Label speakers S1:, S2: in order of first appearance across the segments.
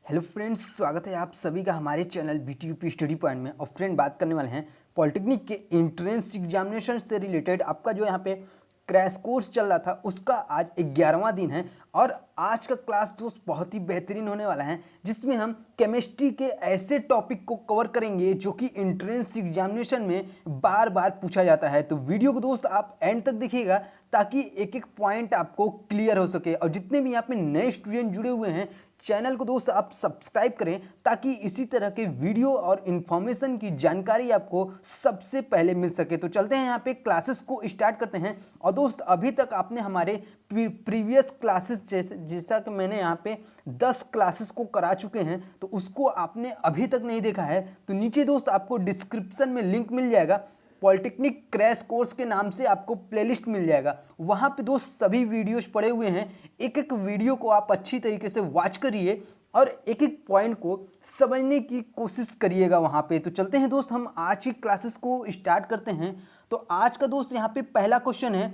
S1: Hello friends, स्वागत है आप सभी का हमारे चैनल BTUP स्टडी पॉइंट में। और फ्रेंड, बात करने वाले हैं पॉलिटेक्निक के एंट्रेंस एग्जामिनेशन से रिलेटेड। आपका जो यहाँ पे क्रैश कोर्स चल रहा था उसका आज 11वां दिन है और आज का क्लास दोस्त बहुत ही बेहतरीन होने वाला है, जिसमें हम केमिस्ट्री के ऐसे टॉपिक को कवर करेंगे जो कि एंट्रेंस एग्जामिनेशन में बार बार पूछा जाता है। तो वीडियो को दोस्त आप एंड तक देखिएगा ताकि एक एक पॉइंट आपको क्लियर हो सके। और जितने भी यहाँ पे नए स्टूडेंट जुड़े हुए हैं, चैनल को दोस्त आप सब्सक्राइब करें ताकि इसी तरह के वीडियो और इन्फॉर्मेशन की जानकारी आपको सबसे पहले मिल सके। तो चलते हैं यहाँ पे क्लासेस को स्टार्ट करते हैं। और दोस्त, अभी तक आपने हमारे प्रीवियस क्लासेस जैसा कि मैंने यहाँ पे 10 क्लासेस को करा चुके हैं, तो उसको आपने अभी तक नहीं देखा है तो नीचे दोस्त आपको डिस्क्रिप्शन में लिंक मिल जाएगा। पॉलिटेक्निक क्रैश कोर्स के नाम से आपको प्लेलिस्ट मिल जाएगा, वहाँ पे दोस्त सभी वीडियोस पड़े हुए हैं। एक एक वीडियो को आप अच्छी तरीके से वॉच करिए और एक एक पॉइंट को समझने की कोशिश करिएगा वहाँ पे। तो चलते हैं दोस्त, हम आज की क्लासेस को स्टार्ट करते हैं। तो आज का दोस्त यहाँ पे पहला क्वेश्चन है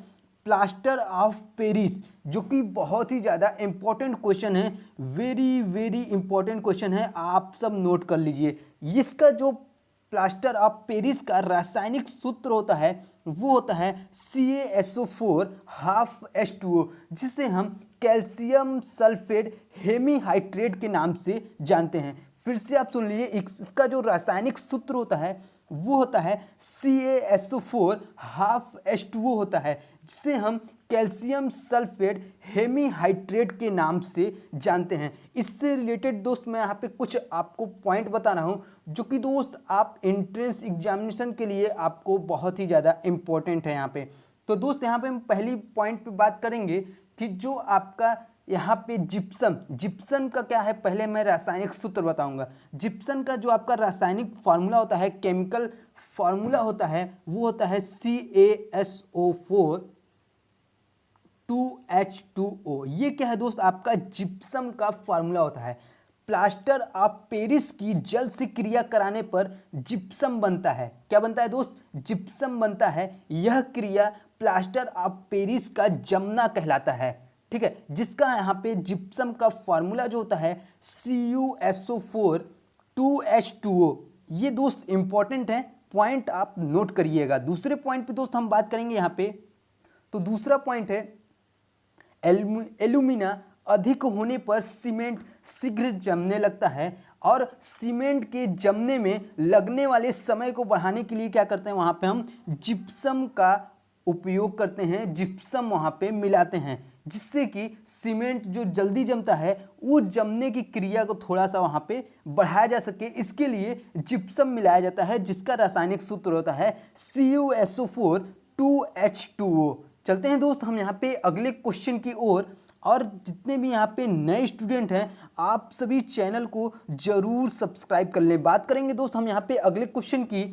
S1: प्लास्टर ऑफ पेरिस, जो कि बहुत ही ज़्यादा इंपॉर्टेंट क्वेश्चन है। वेरी वेरी इंपॉर्टेंट क्वेश्चन है, आप सब नोट कर लीजिए। इसका जो प्लास्टर ऑफ पेरिस का रासायनिक सूत्र होता है वो होता है CaSO4 हाफ H2O, जिसे हम कैल्शियम सल्फेट हेमीहाइड्रेट के नाम से जानते हैं। फिर से आप सुन लीजिए, इसका जो रासायनिक सूत्र होता है वो होता है CaSO4 हाफ H2O होता है, जिसे हम कैल्शियम सल्फेट हेमीहाइड्रेट के नाम से जानते हैं। इससे रिलेटेड दोस्त मैं यहाँ पे कुछ आपको पॉइंट बता रहा हूँ जो कि दोस्त आप एंट्रेंस एग्जामिनेशन के लिए आपको बहुत ही ज़्यादा इम्पोर्टेंट है यहाँ पे। तो दोस्त, यहाँ पे हम पहली पॉइंट पे बात करेंगे कि जो आपका यहाँ पे जिप्सम का क्या है। पहले मैं रासायनिक सूत्र बताऊंगा। जिप्सम का जो आपका रासायनिक फार्मूला होता है, केमिकल फार्मूला होता है, वो होता है CaSO4 2H2O। ये क्या है दोस्त, आपका जिप्सम का फार्मूला होता है। प्लास्टर ऑफ पेरिस की जल से क्रिया कराने पर जिप्सम बनता है। क्या बनता है दोस्त? जिप्सम बनता है। यह क्रिया प्लास्टर ऑफ पेरिस का जमना कहलाता है। ठीक है, जिसका यहाँ पे जिप्सम का फार्मूला जो होता है CuSO4 2H2O। ये दोस्त इंपॉर्टेंट है, पॉइंट आप नोट करिएगा। दूसरे पॉइंट पे दोस्त हम बात करेंगे यहाँ पे। तो दूसरा पॉइंट है एल्यूमिना अधिक होने पर सीमेंट शीघ्र जमने लगता है। और सीमेंट के जमने में लगने वाले समय को बढ़ाने के लिए क्या करते हैं, वहाँ पे हम जिप्सम का उपयोग करते हैं। जिप्सम वहाँ पे मिलाते हैं, जिससे कि सीमेंट जो जल्दी जमता है वो जमने की क्रिया को थोड़ा सा वहाँ पे बढ़ाया जा सके, इसके लिए जिप्सम मिलाया जाता है, जिसका रासायनिक सूत्र होता है CuSO4 2H2O। चलते हैं दोस्त हम यहाँ पे अगले क्वेश्चन की ओर। और जितने भी यहाँ पे नए स्टूडेंट हैं, आप सभी चैनल को जरूर सब्सक्राइब कर लें। बात करेंगे दोस्त हम यहाँ पे अगले क्वेश्चन की।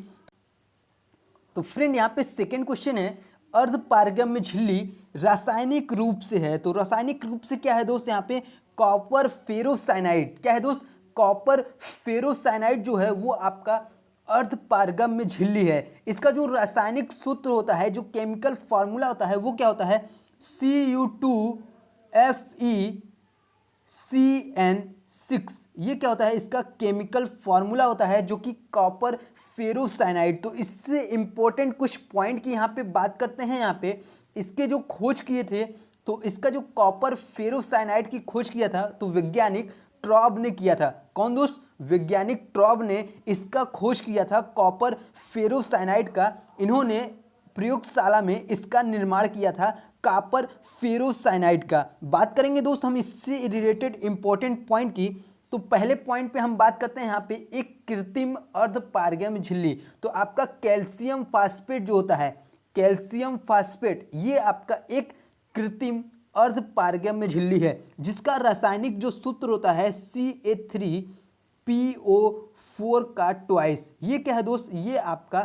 S1: तो फ्रेंड, यहाँ पे सेकेंड क्वेश्चन है अर्धपारगम्य झिल्ली रासायनिक रूप से है। तो रासायनिक रूप से क्या है दोस्त, यहाँ पे कॉपर फेरोसाइनाइड। क्या है दोस्त? कॉपर फेरोसाइनाइड जो है वो आपका अर्धपारगम्य झिल्ली है। इसका जो रासायनिक सूत्र होता है, जो केमिकल फार्मूला होता है, वो क्या होता है Cu2FeCN6। ये क्या होता है, इसका केमिकल फार्मूला होता है, जो कि कॉपर फेरोसाइनाइड। तो इससे इंपॉर्टेंट कुछ पॉइंट की यहाँ पे बात करते हैं। यहाँ पे इसके जो खोज किए थे, तो इसका जो कॉपर फेरोसाइनाइड की खोज किया था तो वैज्ञानिक ट्रॉब ने किया था। कौन दोस्त? वैज्ञानिक ट्रॉब ने इसका खोज किया था, कॉपर फेरोसाइनाइड का। इन्होंने प्रयोगशाला में इसका निर्माण किया था, कॉपर फेरोसाइनाइड का। बात करेंगे दोस्त हम इससे रिलेटेड इंपॉर्टेंट पॉइंट की। तो पहले पॉइंट पे हम बात करते हैं यहाँ पे एक कृत्रिम अर्धपारगम्य झिल्ली। तो आपका कैल्शियम फास्फेट जो होता है, कैल्शियम फास्फेट, ये आपका एक कृत्रिम अर्धपारगम्य झिल्ली है, जिसका रासायनिक जो सूत्र होता है Ca3PO4 का ट्वाइस। ये क्या है दोस्त? ये आपका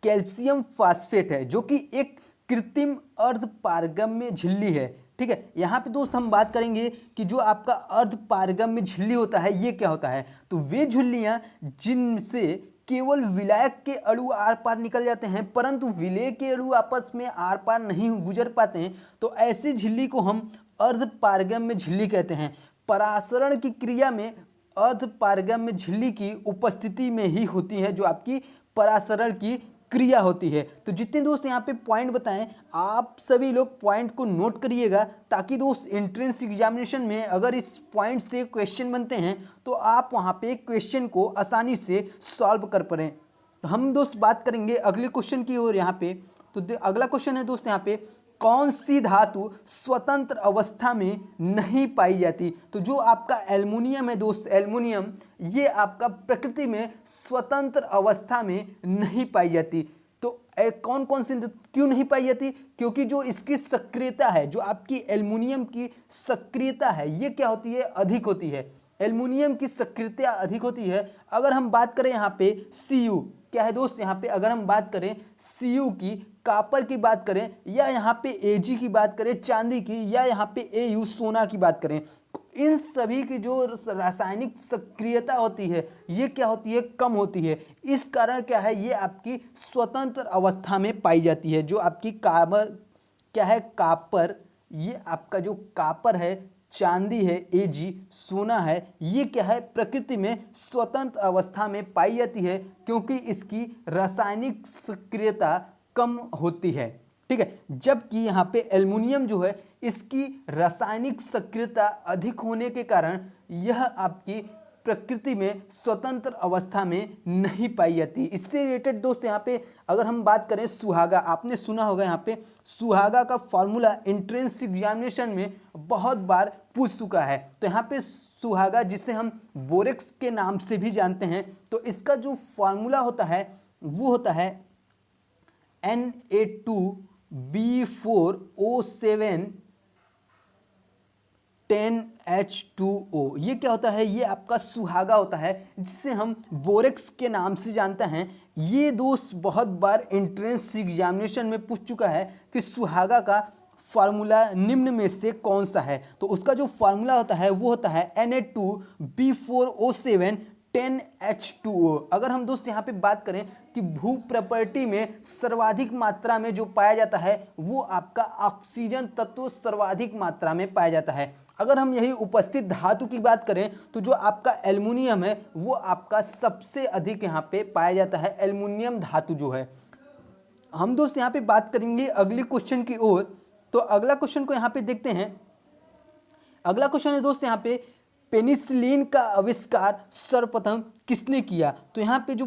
S1: कैल्शियम फास्फेट है, जो कि एक कृत्रिम अर्धपारगम्य झिल्ली है। ठीक है, यहाँ पे दोस्त हम बात करेंगे कि जो आपका अर्धपारगम्य झिल्ली होता है ये क्या होता है। तो वे झिल्लियाँ जिनसे केवल विलायक के अणु आर पार निकल जाते हैं, परंतु विलेय के अणु आपस में आर पार नहीं गुजर पाते हैं, तो ऐसी झिल्ली को हम अर्धपारगम्य झिल्ली कहते हैं। परासरण की क्रिया में अर्धपारगम्य झिल्ली की उपस्थिति में ही होती है, जो आपकी परासरण की क्रिया होती है। तो जितने दोस्त यहाँ पे पॉइंट बताएं, आप सभी लोग पॉइंट को नोट करिएगा, ताकि दोस्त एंट्रेंस एग्जामिनेशन में अगर इस पॉइंट से क्वेश्चन बनते हैं तो आप वहाँ पे क्वेश्चन को आसानी से सॉल्व कर पाएं। तो हम दोस्त बात करेंगे अगले क्वेश्चन की ओर यहाँ पे। तो अगला क्वेश्चन है दोस्त यहाँ पे, कौन सी धातु स्वतंत्र अवस्था में नहीं पाई जाती? तो जो आपका एल्युमिनियम है दोस्त, एल्युमिनियम ये आपका प्रकृति में स्वतंत्र अवस्था में नहीं पाई जाती। तो कौन कौन सी क्यों नहीं पाई जाती? क्योंकि जो इसकी सक्रियता है, जो आपकी एल्युमिनियम की सक्रियता है, ये क्या होती है? अधिक होती है। एल्युमिनियम की सक्रियता अधिक होती है। अगर हम बात करें यहाँ पे Cu, क्या है दोस्त यहाँ पे, अगर हम बात करें Cu की, कॉपर की बात करें, या यहाँ पे Ag की बात करें चांदी की, या यहाँ पे Au सोना की बात करें, इन सभी की जो रासायनिक सक्रियता होती है ये क्या होती है? कम होती है। इस कारण क्या है, ये आपकी स्वतंत्र अवस्था में पाई जाती है। जो आपकी कार्बन क्या है, कॉपर, ये आपका जो कॉपर है, चांदी है, Ag सोना है, ये क्या है? प्रकृति में स्वतंत्र अवस्था में पाई जाती है, क्योंकि इसकी रासायनिक सक्रियता कम होती है। ठीक है, जबकि यहाँ पे एल्युमिनियम जो है, इसकी रासायनिक सक्रियता अधिक होने के कारण यह आपकी प्रकृति में स्वतंत्र अवस्था में नहीं पाई जाती। इससे रिलेटेड दोस्त यहाँ पे अगर हम बात करें सुहागा, आपने सुना होगा यहाँ पे सुहागा का फॉर्मूला एंट्रेंस एग्जामिनेशन में बहुत बार पूछ चुका है। तो यहाँ पे सुहागा, जिसे हम बोरेक्स के नाम से भी जानते हैं, तो इसका जो फॉर्मूला होता है वो होता है Na2B4O7 10H2O। ये क्या होता है? ये आपका सुहागा होता है, जिसे हम बोरेक्स के नाम से जानते हैं। ये दोस्त बहुत बार एंट्रेंस एग्जामिनेशन में पूछ चुका है कि सुहागा का फार्मूला निम्न में से कौन सा है? तो उसका जो फार्मूला होता है वो होता है Na2B4O7 10H2O। अगर हम दोस्त यहाँ पे बात करें कि भू प्रॉपर्टी में सर्वाधिक मात्रा में जो पाया जाता है वो आपका ऑक्सीजन तत्व सर्वाधिक मात्रा में पाया जाता है। अगर हम यही उपस्थित धातु की बात करें तो जो आपका एल्युमिनियम है वो आपका सबसे अधिक यहाँ पे पाया जाता है, एल्युमिनियम धातु जो है। हम दोस्त यहाँ पे बात करेंगे अगले क्वेश्चन की ओर। तो अगला क्वेश्चन को यहाँ पे देखते हैं। अगला क्वेश्चन है दोस्त यहाँ पे, पेनिसिलिन का आविष्कार सर्वप्रथम किसने किया? तो यहाँ पे जो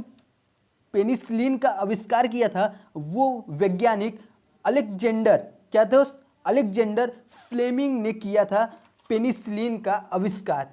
S1: पेनिसिलिन का आविष्कार किया था वो वैज्ञानिक अलेक्जेंडर, क्या दोस्त? अलेक्जेंडर फ्लेमिंग ने किया था पेनिसिलिन का आविष्कार।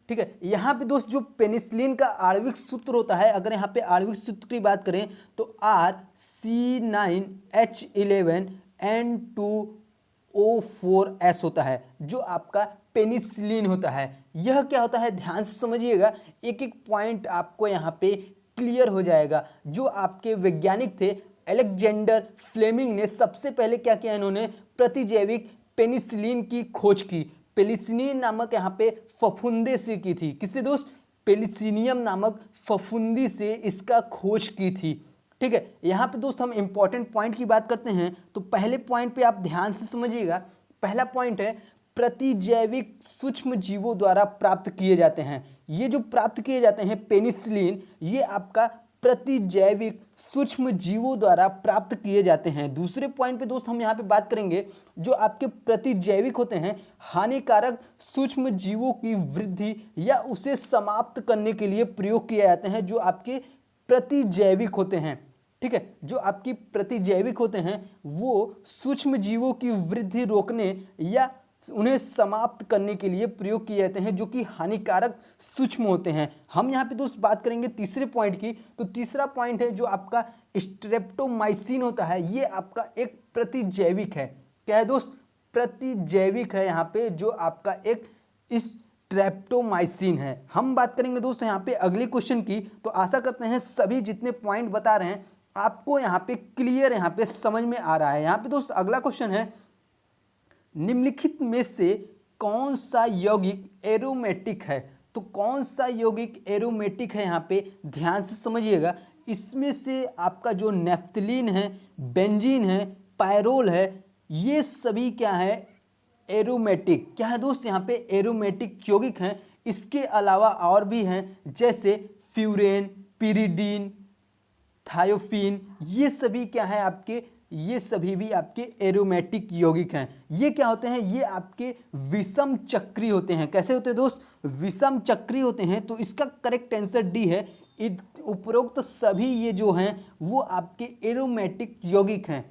S1: ठीक है, यहाँ पे दोस्त जो पेनिसिलिन का आणविक सूत्र होता है, अगर यहाँ पे आणविक सूत्र की बात करें तो RC9H11N2O4S होता है, जो आपका पेनिसिलिन होता है। यह क्या होता है? ध्यान से समझिएगा, एक एक पॉइंट आपको यहाँ पे क्लियर हो जाएगा। जो आपके वैज्ञानिक थे अलेक्जेंडर फ्लेमिंग ने सबसे पहले क्या किया, इन्होंने प्रतिजैविक पेनिसिलिन की खोज की। पेनिसिलिन नामक यहाँ पे फफूंदे से की थी। किससे दोस्त? पेनिसिलियम नामक फफूंदी से इसका खोज की थी। ठीक है, यहाँ पे दोस्त हम इंपॉर्टेंट पॉइंट की बात करते हैं। तो पहले पॉइंट पे आप ध्यान से समझिएगा। पहला पॉइंट है प्रतिजैविक सूक्ष्म जीवों द्वारा प्राप्त किए जाते हैं। ये जो प्राप्त किए जाते हैं पेनिसिलिन, ये आपका प्रतिजैविक सूक्ष्म जीवों द्वारा प्राप्त किए जाते हैं। दूसरे पॉइंट पे दोस्त हम यहाँ पे बात करेंगे, जो आपके प्रतिजैविक होते हैं हानिकारक सूक्ष्म जीवों की वृद्धि या उसे समाप्त करने के लिए प्रयोग किए जाते हैं, जो आपके प्रतिजैविक होते हैं। ठीक है, जो आपकी प्रतिजैविक होते हैं वो सूक्ष्म जीवों की वृद्धि रोकने या उन्हें समाप्त करने के लिए प्रयोग किए जाते हैं, जो कि हानिकारक सूक्ष्म होते हैं। हम यहाँ पे दोस्त बात करेंगे तीसरे पॉइंट की। तो तीसरा पॉइंट है जो आपका स्ट्रेप्टोमाइसिन होता है, ये आपका एक प्रतिजैविक है। क्या है दोस्त? प्रतिजैविक है यहाँ पे, जो आपका एक स्ट्रेप्टोमाइसिन है। हम बात करेंगे दोस्त यहाँ पे अगले क्वेश्चन की। तो आशा करते हैं सभी जितने पॉइंट बता रहे हैं आपको यहाँ पे क्लियर यहाँ पे समझ में आ रहा है। यहाँ पे दोस्त अगला क्वेश्चन है, निम्नलिखित में से कौन सा यौगिक एरोमेटिक है? तो कौन सा यौगिक एरोमेटिक है यहाँ पे ध्यान से समझिएगा। इसमें से आपका जो नेफ्थलीन है, बेंजीन है, पायरोल है, ये सभी क्या है? एरोमेटिक, क्या है दोस्त यहाँ पे एरोमेटिक यौगिक हैं। इसके अलावा और भी हैं जैसे फ्यूरेन, पिरिडीन, थायोफिन, ये सभी क्या है आपके, ये सभी भी आपके एरोमेटिक यौगिक हैं। ये क्या होते हैं, ये आपके विषम चक्री होते हैं। कैसे होते हैं दोस्त, विषम चक्री होते हैं। तो इसका करेक्ट आंसर डी है। उपरोक्त सभी ये जो हैं वो आपके एरोमेटिक यौगिक हैं।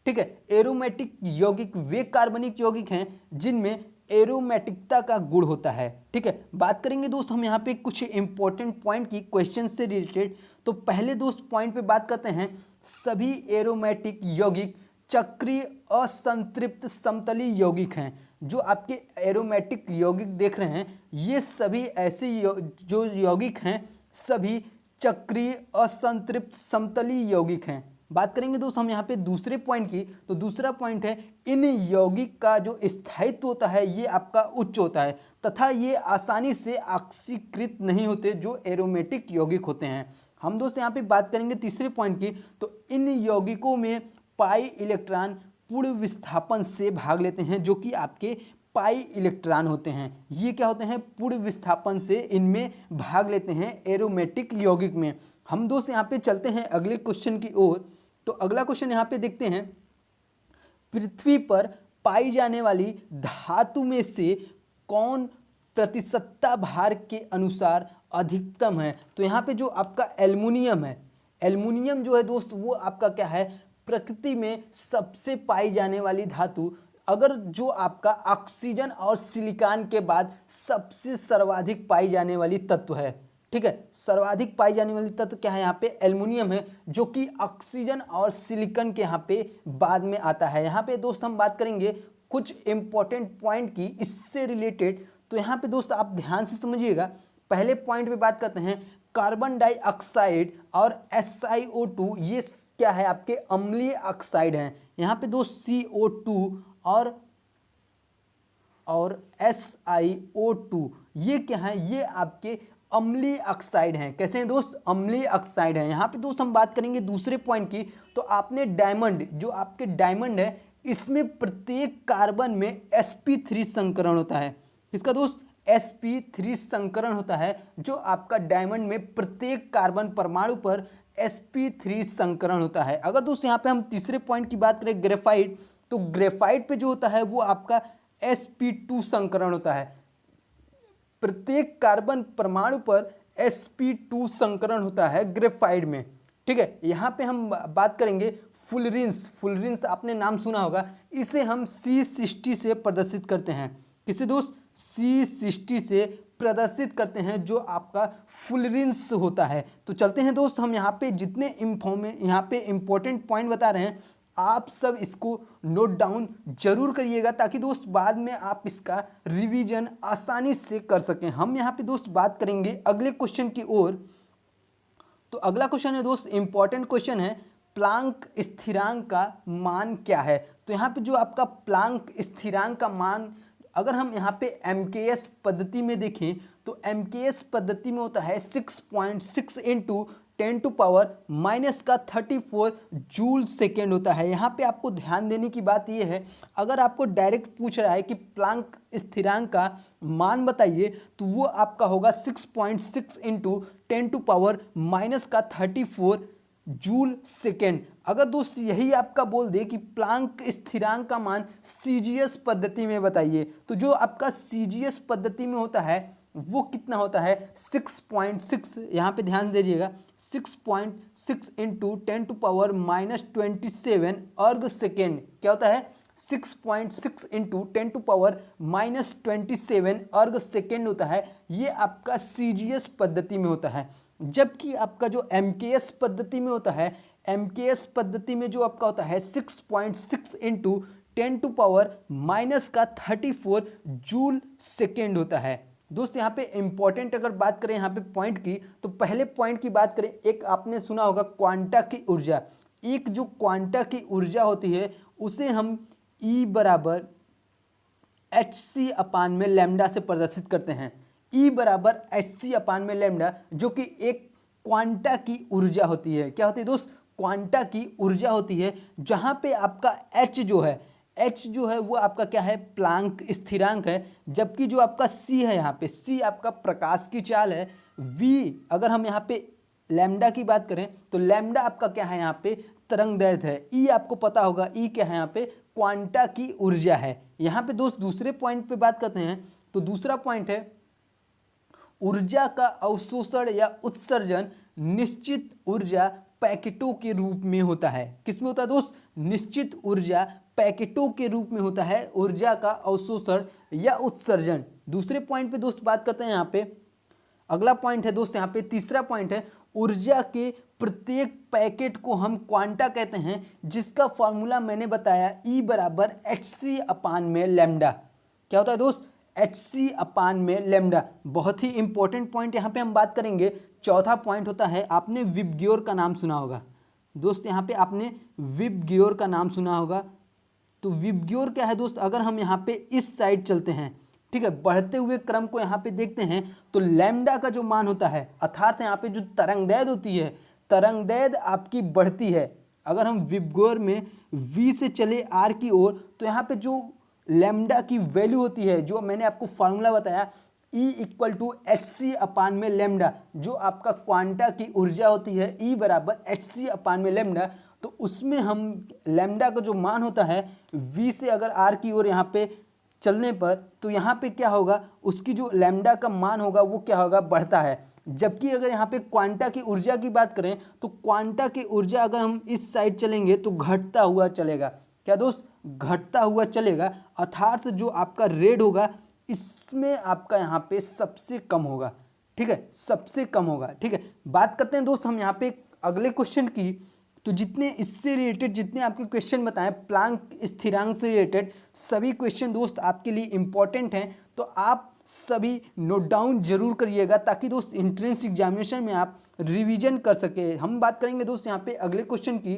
S1: ठीक है, एरोमेटिक यौगिक वे कार्बनिक यौगिक हैं जिनमें एरोमेटिकता का गुण होता है। ठीक है, बात करेंगे दोस्त हम यहाँ पे कुछ इंपॉर्टेंट पॉइंट की क्वेश्चन से रिलेटेड। तो पहले दोस्त पॉइंट पे बात करते हैं, सभी एरोमेटिक यौगिक चक्रीय असंतृप्त समतली यौगिक हैं। जो आपके एरोमेटिक यौगिक देख रहे हैं ये सभी ऐसे जो यौगिक हैं सभी चक्रीय असंतृप्त समतली यौगिक हैं। बात करेंगे दोस्त हम यहाँ पे दूसरे पॉइंट की। तो दूसरा पॉइंट है, इन यौगिक का जो स्थायित्व होता है ये आपका उच्च होता है तथा ये आसानी से ऑक्सीकृत नहीं होते जो एरोमेटिक यौगिक होते हैं। हम दोस्त यहाँ पे बात करेंगे तीसरे पॉइंट की। तो इन यौगिकों में पाई इलेक्ट्रॉन पूर्ण विस्थापन से भाग लेते हैं जो कि आपके पाई इलेक्ट्रॉन होते हैं। ये क्या होते हैं, पूर्ण विस्थापन से इनमें भाग लेते हैं एरोमेटिक यौगिक में। हम दोस्त यहाँ पे चलते हैं अगले क्वेश्चन की ओर। तो अगला क्वेश्चन यहाँ पे देखते हैं, पृथ्वी पर पाई जाने वाली धातु में से कौन प्रतिशतता भार के अनुसार अधिकतम है। तो यहाँ पे जो आपका एल्युमिनियम है, एल्युमिनियम जो है दोस्त वो आपका क्या है, प्रकृति में सबसे पाई जाने वाली धातु। अगर जो आपका ऑक्सीजन और सिलिकॉन के बाद सबसे सर्वाधिक पाई जाने वाली तत्व है। ठीक है, सर्वाधिक पाई जाने वाली तत्व क्या है, यहाँ पे एल्युमिनियम है जो कि ऑक्सीजन और सिलिकॉन के यहाँ पे बाद में आता है। यहाँ पे दोस्त हम बात करेंगे कुछ इंपॉर्टेंट पॉइंट की इससे रिलेटेड। तो यहाँ पे दोस्त आप ध्यान से समझिएगा। पहले पॉइंट पे बात करते हैं, कार्बन डाइऑक्साइड और SiO2 ये क्या है, आपके अम्लीय ऑक्साइड हैं। यहाँ पे दोस्त CO2 और SiO2 ये क्या है, ये आपके अम्लीय ऑक्साइड हैं। कैसे हैं दोस्त, अम्लीय ऑक्साइड हैं। यहाँ पे दोस्त हम बात करेंगे दूसरे पॉइंट की। तो आपने डायमंड, जो आपके डायमंड है इसमें प्रत्येक कार्बन में sp3 संकरण होता है। इसका दोस्त sp3 संकरण होता है जो आपका डायमंड में प्रत्येक कार्बन परमाणु पर sp3 संकरण होता है। अगर दोस्त यहाँ पे हम तीसरे पॉइंट की बात करें ग्रेफाइट, तो ग्रेफाइट पे जो होता है वो आपका sp2 संकरण होता है। प्रत्येक कार्बन परमाणु पर sp2 संकरण होता है ग्रेफाइट में। ठीक है, यहाँ पे हम बात करेंगे फुलरिन्स। फुलरिन्स आपने नाम सुना होगा, इसे हम C60 से प्रदर्शित करते हैं। किसे दोस्त, C60 से प्रदर्शित करते हैं जो आपका फुलरिन्स होता है। तो चलते हैं दोस्त हम यहाँ पे जितने यहाँ पे इंपॉर्टेंट पॉइंट बता रहे हैं आप सब इसको नोट डाउन जरूर करिएगा ताकि दोस्त बाद में आप इसका रिवीजन आसानी से कर सकें। हम यहाँ पे दोस्त बात करेंगे अगले क्वेश्चन की ओर। तो अगला क्वेश्चन है दोस्त इंपॉर्टेंट क्वेश्चन है, प्लांक स्थिरांक का मान क्या है। तो यहाँ पे जो आपका प्लांक स्थिरांक का मान, अगर हम यहाँ पे MKS पद्धति में देखें तो MKS पद्धति में होता है 6.6 इंटू 10⁻⁻34 जूल सेकेंड होता है। यहाँ पे आपको ध्यान देने की बात यह है, अगर आपको डायरेक्ट पूछ रहा है कि प्लांक स्थिरांक का मान बताइए तो वो आपका होगा 6.6 इंटू 10⁻⁻34 जूल सेकेंड। अगर दोस्त यही आपका बोल दे कि प्लांक स्थिरांक का मान CGS पद्धति में बताइए, तो जो आपका CGS पद्धति में होता है वो कितना होता है 6.6, यहाँ पे ध्यान दीजिएगा 6.6 इंटू 10⁻⁻27 अर्ग सेकेंड। क्या होता है 6.6 इंटू 10⁻⁻27 अर्ग सेकेंड होता है। ये आपका CGS पद्धति में होता है। जबकि आपका जो MKS पद्धति में होता है, MKS पद्धति में जो आपका होता है 6.6 इंटू 10⁻⁻34 जूल सेकेंड होता है। दोस्त यहाँ पे इंपॉर्टेंट अगर बात करें यहाँ पे पॉइंट की, तो पहले पॉइंट की बात करें, एक आपने सुना होगा क्वांटा की ऊर्जा। एक जो क्वांटा की ऊर्जा होती है उसे हम E बराबर hc अपान में लैम्डा से प्रदर्शित करते हैं। E बराबर hc अपान में लैम्डा, जो कि एक क्वांटा की ऊर्जा होती है। क्या होती है दोस्त, क्वांटा की ऊर्जा होती है, जहाँ पे आपका H जो है H जो है वो आपका क्या है, प्लांक स्थिरांक है, जबकि जो आपका C है यहाँ पे, C आपका प्रकाश की चाल है। V अगर हम यहाँ पे लैम्डा की बात करें तो लैम्डा आपका क्या है यहाँ पे, तरंग दैर्ध्य है। E आपको पता होगा, E क्या है यहाँ पे, क्वांटा की ऊर्जा है। यहाँ पे दोस्त दूसरे पॉइंट पे बात करते हैं, तो दूसरा पॉइंट है ऊर्जा का अवशोषण या उत्सर्जन निश्चित ऊर्जा पैकेटों के रूप में होता है। किसमें होता है दोस्त, निश्चित ऊर्जा पैकेटों के रूप में होता है ऊर्जा का अवशोषण या उत्सर्जन। दूसरे पॉइंट पे दोस्त बात करते हैं यहाँ पे, अगला पॉइंट है दोस्त यहाँ पे तीसरा पॉइंट है, ऊर्जा के प्रत्येक पैकेट को हम क्वांटा कहते हैं, जिसका फॉर्मूला मैंने बताया E बराबर hc अपान में लैम्डा। क्या होता है दोस्त, hc अपान में लैम्डा। बहुत ही इंपॉर्टेंट पॉइंट यहाँ पे हम बात करेंगे। चौथा पॉइंट होता है, आपने विबग्योर का नाम सुना होगा दोस्त, यहाँ पे आपने विबग्योर का नाम सुना होगा। तो विबग्योर क्या है दोस्त, अगर हम यहाँ पे इस साइड चलते हैं, ठीक है, बढ़ते हुए क्रम को यहाँ पे देखते हैं, तो लैम्डा का जो मान होता है, अर्थात यहाँ पे जो तरंगदैर्ध्य होती है, तरंगदैर्ध्य आपकी बढ़ती है। अगर हम विबग्योर में V से चले R की ओर, तो यहाँ पे जो लैम्डा की वैल्यू होती है, जो मैंने आपको फॉर्मूला बताया, E इक्वल टू hc अपान में लैम्डा, जो आपका क्वांटा की ऊर्जा होती है E बराबर hc अपान में लैम्डा, तो उसमें हम लैम्डा का जो मान होता है V से अगर R की ओर यहाँ पे चलने पर, तो यहाँ पे क्या होगा, उसकी जो लैम्डा का मान होगा वो क्या होगा, बढ़ता है। जबकि अगर यहाँ पे क्वांटा की ऊर्जा की बात करें, तो क्वांटा की ऊर्जा अगर हम इस साइड चलेंगे तो घटता हुआ चलेगा। क्या दोस्त, घटता हुआ चलेगा, अर्थात जो आपका रेड होगा इसमें आपका यहाँ पे सबसे कम होगा। ठीक है, सबसे कम होगा। ठीक है, बात करते हैं दोस्त हम यहाँ पे अगले क्वेश्चन की। तो जितने इससे रिलेटेड जितने आपके क्वेश्चन बताएं प्लांक स्थिरांक से रिलेटेड, सभी क्वेश्चन दोस्त आपके लिए इंपॉर्टेंट हैं, तो आप सभी नोट डाउन जरूर करिएगा, ताकि दोस्त एंट्रेंस एग्जामिनेशन में आप रिवीजन कर सके। हम बात करेंगे दोस्त यहाँ पे अगले क्वेश्चन की।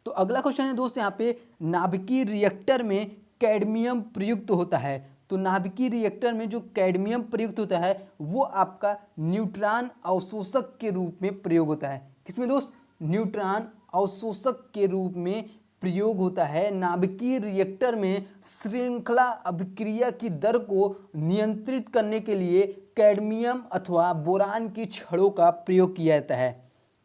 S1: तो अगला क्वेश्चन है दोस्त यहाँ पे, नाभिकीय रिएक्टर में कैडमियम प्रयुक्त होता है। तो नाभिकीय रिएक्टर में जो कैडमियम प्रयुक्त होता है वो आपका न्यूट्रॉन अवशोषक के रूप में प्रयोग होता है। किसमें दोस्त, न्यूट्रॉन अवशोषक के रूप में प्रयोग होता है। नाभिकीय रिएक्टर में श्रृंखला अभिक्रिया की दर को नियंत्रित करने के लिए कैडमियम अथवा बोरान की छड़ों का प्रयोग किया जाता है।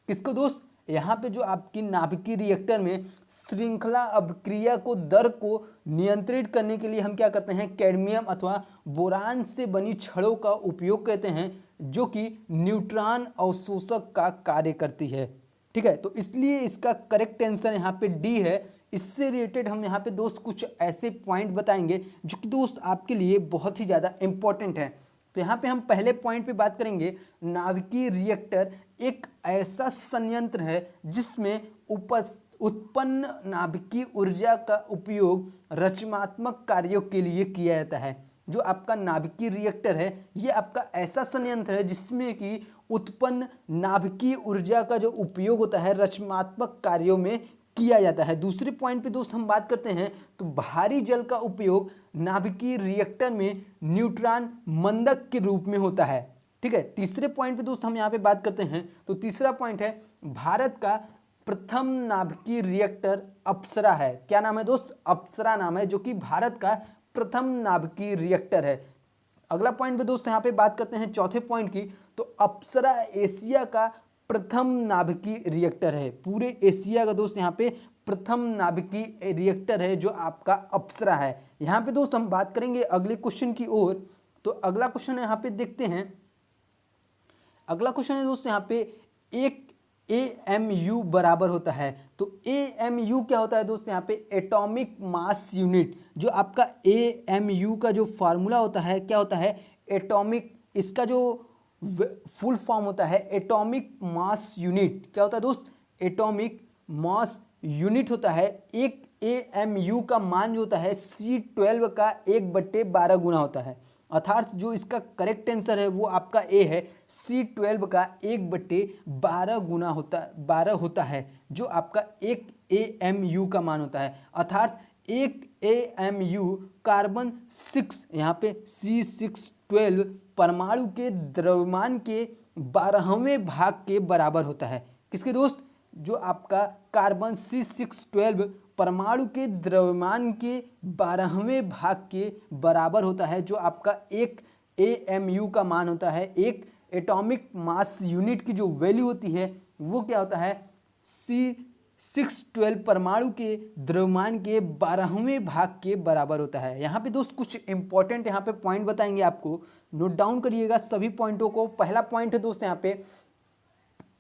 S1: किसको दोस्त, यहाँ पे जो आपकी नाभिकीय रिएक्टर में श्रृंखला अभिक्रिया को दर को नियंत्रित करने के लिए हम क्या करते हैं, कैडमियम अथवा बोरान से बनी छड़ों का उपयोग करते हैं, जो कि न्यूट्रॉन अवशोषक का कार्य करती है। ठीक है, तो इसलिए इसका करेक्ट आंसर यहाँ पे डी है। इससे रिलेटेड हम यहाँ पे दोस्त कुछ ऐसे पॉइंट बताएंगे जो कि दोस्त आपके लिए बहुत ही ज़्यादा इंपॉर्टेंट है। तो यहाँ पे हम पहले पॉइंट पे बात करेंगे, नाभिकीय रिएक्टर एक ऐसा संयंत्र है जिसमें उत्पन्न नाभिकीय ऊर्जा का उपयोग रचनात्मक कार्यों के लिए किया जाता है। जो आपका नाभिकीय रिएक्टर है ये आपका ऐसा संयंत्र है जिसमें कि उत्पन्न नाभिकीय ऊर्जा का जो उपयोग होता है रचनात्मक कार्यों में किया जाता है। दूसरे पॉइंट पे दोस्त हम बात करते हैं, तो भारी जल का उपयोग नाभिकीय रिएक्टर में न्यूट्रॉन मंदक के रूप में होता है। ठीक है, तीसरे पॉइंट पे दोस्त हम यहाँ पे बात करते हैं, तो तीसरा पॉइंट है, भारत का प्रथम नाभिकीय रिएक्टर अप्सरा है। क्या नाम है दोस्त, अप्सरा नाम है, जो कि भारत का प्रथम नाभिकीय रिएक्टर है। अगला पॉइंट पे दोस्त यहाँ पे बात करते हैं चौथे पॉइंट की, तो अप्सरा एशिया का प्रथम नाभिकीय रिएक्टर है। पूरे एशिया का दोस्त यहाँ पे प्रथम नाभिकीय रिएक्टर है जो आपका अप्सरा है। यहाँ पे दोस्त हम बात करेंगे अगले क्वेश्चन की ओर। तो अगला क्वेश्चन यहाँ पे देखते हैं। अगला क्वेश्चन है दोस्त यहाँ पे, एक AMU बराबर होता है। तो AMU क्या होता है दोस्त, यहाँ पे एटॉमिक मास यूनिट। जो आपका AMU का जो फार्मूला होता है क्या होता है, एटॉमिक, इसका जो फुल फॉर्म होता है एटॉमिक मास यूनिट। क्या होता है दोस्त, एटॉमिक मास यूनिट होता है। एक AMU का मान जो होता है C12 का 1/12 गुना होता है। अर्थात जो इसका करेक्ट आंसर है वो आपका ए है, C12 का 1/12 गुना होता है, जो आपका एक AMU का मान होता है। अर्थात एक AMU कार्बन 6 यहाँ पे C612 परमाणु के द्रव्यमान के 12वें भाग के बराबर होता है। किसके दोस्त, जो आपका कार्बन C612 परमाणु के द्रव्यमान के 12वें भाग के बराबर होता है। जो आपका एक AMU का मान होता है, एक एटॉमिक मास यूनिट की जो वैल्यू होती है वो क्या होता है, C612 परमाणु के द्रव्यमान के 12वें भाग के बराबर होता है। यहाँ पे दोस्त कुछ इंपॉर्टेंट यहाँ पे पॉइंट बताएंगे आपको, नोट डाउन करिएगा सभी पॉइंटों को। पहला पॉइंट है दोस्त यहाँ पे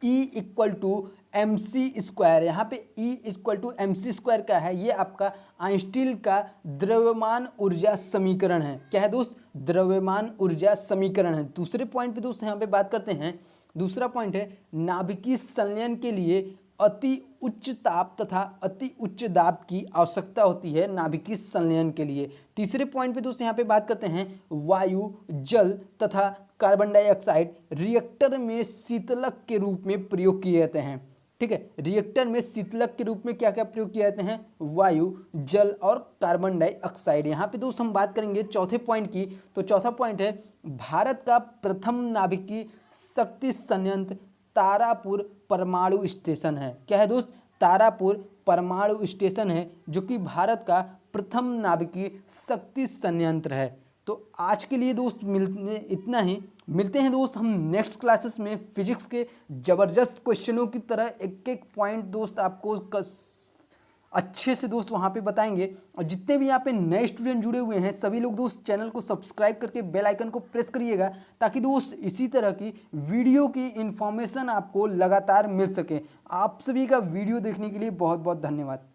S1: E इक्वल टू mc²। यहाँ पे E इक्वल टू mc² क्या है, ये आपका आइंस्टीन का द्रव्यमान ऊर्जा समीकरण है। क्या है दोस्त, द्रव्यमान ऊर्जा समीकरण है। दूसरे पॉइंट पे दोस्त यहाँ पे बात करते हैं। दूसरा पॉइंट है नाभिकीय संलयन के लिए अति उच्च ताप तथा अति उच्च दाब की आवश्यकता होती है नाभिकीय संलयन के लिए। तीसरे पॉइंट पे दोस्त यहाँ पे बात करते हैं वायु, जल तथा कार्बन डाइऑक्साइड रिएक्टर में शीतलक के रूप में प्रयोग किए जाते हैं। ठीक है, रिएक्टर में शीतलक के रूप में क्या क्या प्रयोग किए जाते हैं, वायु, जल और कार्बन डाइऑक्साइड। यहाँ पे दोस्त हम बात करेंगे चौथे पॉइंट की। तो चौथा पॉइंट है भारत का प्रथम नाभिकीय शक्ति संयंत्र तारापुर परमाणु स्टेशन है। क्या है दोस्त, तारापुर परमाणु स्टेशन है जो कि भारत का प्रथम नाभिकीय शक्ति संयंत्र है। तो आज के लिए दोस्त इतना ही। मिलते हैं दोस्त हम नेक्स्ट क्लासेस में फिजिक्स के ज़बरदस्त क्वेश्चनों की तरह एक एक पॉइंट दोस्त आपको अच्छे से दोस्त वहाँ पे बताएंगे। और जितने भी यहाँ पे नए स्टूडेंट जुड़े हुए हैं सभी लोग दोस्त चैनल को सब्सक्राइब करके बेल आइकन को प्रेस करिएगा ताकि दोस्त इसी तरह की वीडियो की इन्फॉर्मेशन आपको लगातार मिल सके। आप सभी का वीडियो देखने के लिए बहुत बहुत धन्यवाद।